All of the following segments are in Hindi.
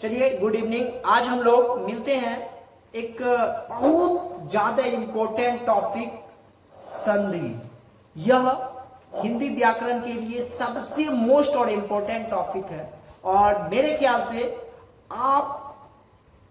चलिए गुड इवनिंग। आज हम लोग मिलते हैं एक बहुत ज्यादा इंपॉर्टेंट टॉपिक संधि। यह हिंदी व्याकरण के लिए सबसे मोस्ट और इम्पोर्टेंट टॉपिक है और मेरे ख्याल से आप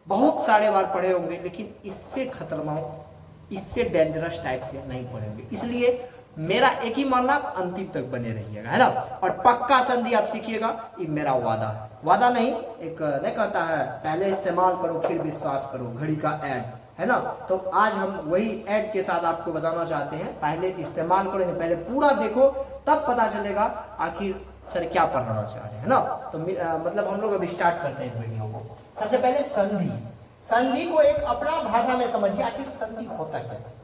बहुत सारे बार पढ़े होंगे, लेकिन इससे खतरनाक, इससे डेंजरस टाइप से नहीं पढ़े होंगे। इसलिए मेरा एक ही मानना, अंतिम तक बने रहिएगा, है ना। और पक्का संधि आप सीखिएगा, ये मेरा वादा है। वादा नहीं, एक नहीं कहता है पहले इस्तेमाल करो फिर विश्वास करो, घड़ी का ऐड, है ना। तो आज हम वही ऐड के साथ आपको बताना चाहते हैं, पहले इस्तेमाल करो, नहीं पहले पूरा देखो, तब पता चलेगा आखिर सर क्या पढ़ाना चाह रहे हैं, ना। तो मतलब हम लोग अब स्टार्ट करते हैं इस वीडियो को। सबसे पहले संधि। संधि को एक अपना भाषा में समझिए, आखिर संधि होता क्या है।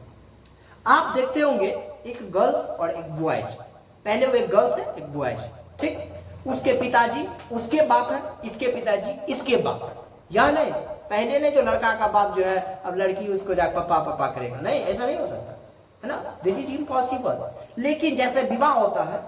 आप देखते होंगे एक गर्ल्स और एक बॉयज, पहले वो एक गर्ल्स है एक बॉयज, ठीक। उसके पिताजी उसके बाप है, इसके पिताजी इसके बाप है, या नहीं। पहले नहीं जो लड़का का बाप जो है अब लड़की उसको जाकर पापा पापा करेगा, नहीं, ऐसा नहीं हो सकता, है ना। This is impossible. लेकिन जैसे विवाह होता है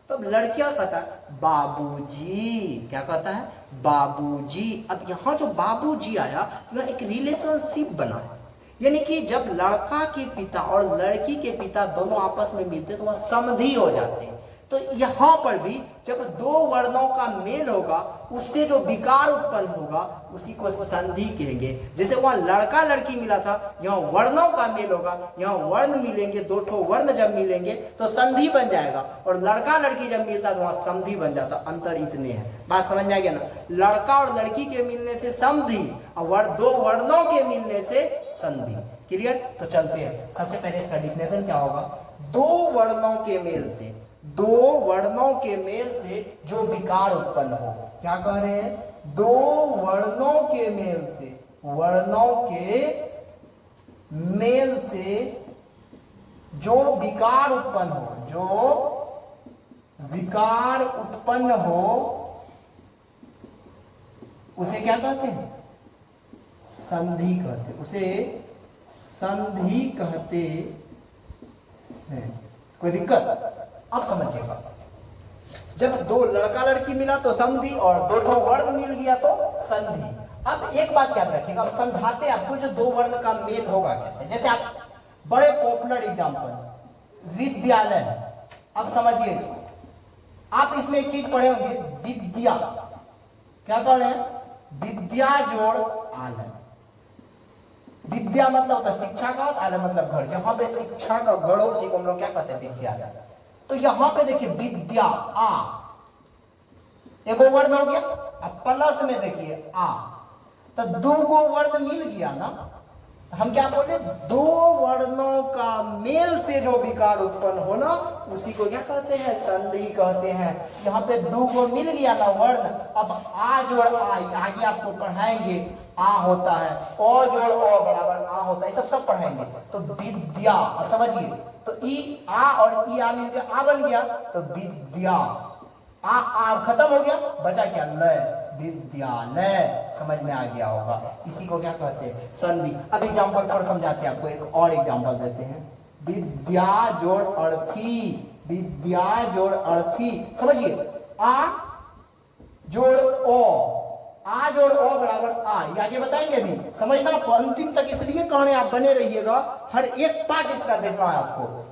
तो लड़कियां कहता है बाबूजी, क्या कहता है बाबूजी। अब यहाँ जो बाबूजी आया तो यह एक रिलेशनशिप बना है, यानी कि जब लड़का के पिता और लड़की के पिता दोनों आपस में मिलते तो वह समधि हो जाते हैं। तो यहाँ पर भी जब दो वर्णों का मेल होगा उससे जो विकार उत्पन्न होगा उसी को संधि कहेंगे। जैसे वहां लड़का लड़की मिला था, यहाँ वर्णों का मेल होगा, यहाँ वर्ण मिलेंगे, दो ठो वर्ण जब मिलेंगे तो संधि बन जाएगा, और लड़का लड़की जब मिलता तो वहां समधि बन जाता। अंतर इतने हैं, बात समझ में आ गया ना। लड़का और लड़की के मिलने से समधि और दो वर्णों के मिलने से संधि। क्लियर। तो चलते हैं, सबसे पहले इसका डिफिनेशन क्या होगा। दो वर्णों के मेल से, दो वर्णों के मेल से जो विकार उत्पन्न हो, क्या कह रहे हैं, दो वर्णों के मेल से, वर्णों के मेल से जो विकार उत्पन्न हो, जो विकार उत्पन्न हो उसे क्या कहते हैं, संधि कहते हैं, उसे संधि कहते हैं। कोई दिक्कत। अब समझिएगा, जब दो लड़का लड़की मिला तो समधि और दो ठो वर्ण मिल गया तो संधि। अब एक बात याद रखिएगा, अब समझाते आपको जो दो वर्ण का मेल होगा कहते हैं। जैसे आप बड़े पॉपुलर एग्जांपल विद्यालय, अब समझिए इसको। आप इसमें एक चीज पढ़े होंगे, विद्या, क्या कह रहे हैं, विद्या जोड़ आलय। विद्या मतलब होता है शिक्षा का, आलय मतलब घर। जहां पे शिक्षा का घर हो उसी को हम लोग क्या कहते हैं, विद्यालय। तो यहां पे देखिए विद्या, आ, एक वर्ण हो गया। अब प्लस में देखिए आ, तो दो गो वर्ण मिल गया ना। तो हम क्या बोले, दो वर्णों का मेल से जो विकार उत्पन्न होना उसी को क्या कहते हैं, संधि कहते हैं। यहाँ पे दो गो मिल गया ना वर्ण। अब आ जोड़ आ, आगे आपको पढ़ाएंगे, आ होता है, ओ जोड़ ओ बराबर आ होता है, सब पढ़ाएंगे। तो विद्या, अब समझिए, तो ई आ और ई आ मिल गया, आ बन गया तो विद्या। आ खत्म हो गया, बचा क्या, लय, विद्यालय। समझ में आ गया होगा। इसी को क्या कहते हैं, संधि। अब एग्जांपल थोड़ा समझाते हैं आपको, एक और एग्जांपल देते हैं। विद्या जोड़ अर्थी, विद्या जोड़ अर्थी, समझिए, आ जोड़ ओ, आ जोड़ ओ बराबर आ, आगे बताएंगे अभी, समझना अंतिम तक। इसलिए कहने आप बने रहिएगा, हर एक पार्ट इसका देखना है आपको।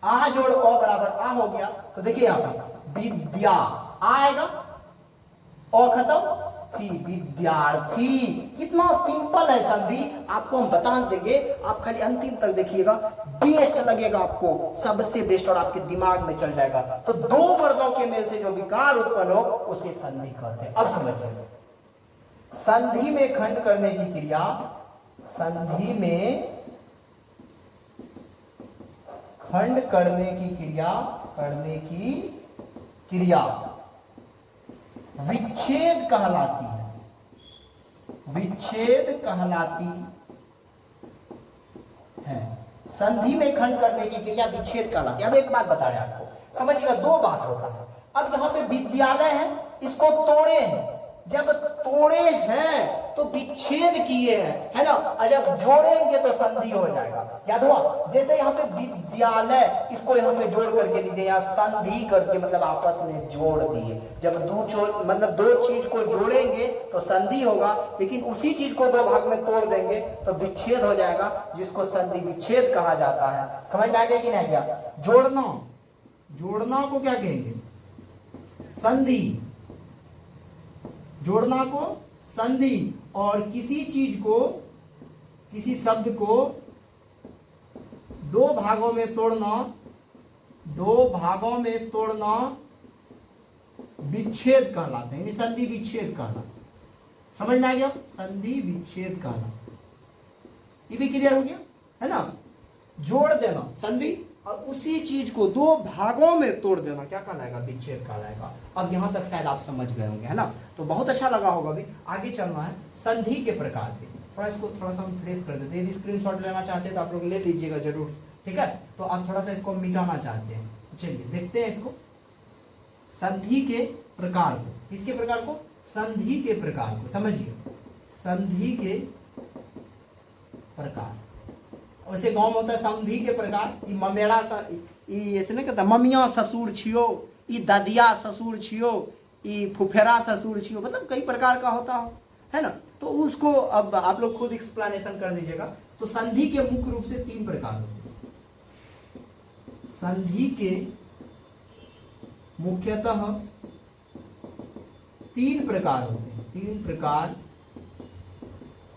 आ जोड़ ओ बराबर आ हो गया, तो देखिए यहाँ पे विद्या, आएगा, ओ खत्म, थी, विद्यार्थी। कितना सिंपल है संधि, आपको हम बता देंगे, आप खाली अंतिम तक देखिएगा, बेस्ट लगेगा आपको, सबसे बेस्ट, और आपके दिमाग में चल जाएगा। तो दो वर्णों के मेल से जो विकार उत्पन्न हो उसे संधि कहते हैं। अब समझिए, संधि में खंड करने की क्रिया, संधि में खंड करने की क्रिया, करने की क्रिया विच्छेद कहलाती है, विच्छेद कहलाती है। संधि में खंड करने की क्रिया विच्छेद कहलाती है। अब एक बात बता रहे हैं आपको, समझिएगा, दो बात होता है। अब यहाँ पे विद्यालय है, इसको तोड़े हैं, जब तोड़े हैं तो विच्छेद किए हैं, है ना, और जब जोड़ेंगे तो संधि हो जाएगा। याद हुआ? जैसे यहाँ पे विद्यालय, इसको यहाँ पे जोड़ करके लिख दिया, संधि करके मतलब आपस में जोड़ दिए। जब मतलब दो चीज को जोड़ेंगे तो संधि होगा, लेकिन उसी चीज को दो भाग में तोड़ देंगे तो विच्छेद हो जाएगा, जिसको संधि विच्छेद कहा जाता है। समझ में आ गया कि नहीं गया? जोड़ना को क्या कहेंगे? संधि। जोड़ना को संधि। और किसी चीज को, किसी शब्द को दो भागों में तोड़ना विच्छेद कहलाते हैं, यानी संधि विच्छेद कहलाता। समझ में आ गया? संधि विच्छेद कहलाता। ये भी क्लियर हो गया, है ना? जोड़ देना संधि, और उसी चीज को दो भागों में तोड़ देना क्या कहलाएगा? विच्छेद कहलाएगा। अब यहां तक शायद आप समझ गए होंगे, है ना? तो बहुत अच्छा लगा होगा। अभी आगे चलना है संधि के प्रकार पे। इसको थोड़ा सा हम फ्रेश कर देते हैं। यदि स्क्रीनशॉट लेना चाहते हैं तो आप लोग ले लीजिएगा जरूर, ठीक है? तो आप थोड़ा सा इसको मिटाना चाहते हैं, चलिए देखते हैं इसको। संधि के प्रकार को, किसके प्रकार को? संधि के प्रकार को समझिए। संधि के प्रकार, वैसे गाँव में होता है संधि के प्रकार। ई ममेरा ई ऐसे नहीं कहता ममिया ससुर छियो, ई ददिया ससुर छियो, ई फुफेरा ससुर छियो, मतलब कई प्रकार का होता हो, है ना? तो उसको अब आप लोग खुद एक्सप्लेनेशन कर दीजिएगा। तो संधि के मुख्य रूप से तीन प्रकार होते हैं। संधि के मुख्यतः तीन प्रकार होते हैं। तीन प्रकार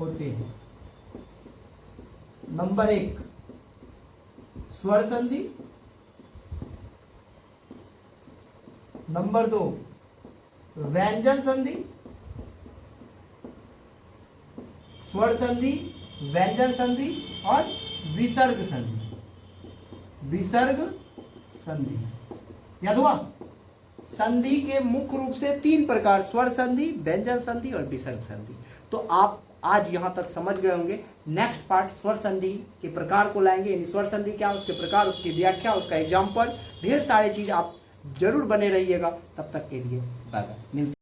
होते हैं। नंबर 1 स्वर संधि, नंबर 2 व्यंजन संधि, स्वर संधि, व्यंजन संधि और विसर्ग संधि। विसर्ग संधि, याद हुआ? संधि के मुख्य रूप से तीन प्रकार, स्वर संधि, व्यंजन संधि और विसर्ग संधि। तो आप आज यहां तक समझ गए होंगे। नेक्स्ट पार्ट स्वर संधि के प्रकार को लाएंगे, यानी स्वर संधि क्या, उसके प्रकार, उसकी व्याख्या, उसका एग्जाम्पल, ढेर सारे चीज। आप जरूर बने रहिएगा। तब तक के लिए बाय बाय, मिलते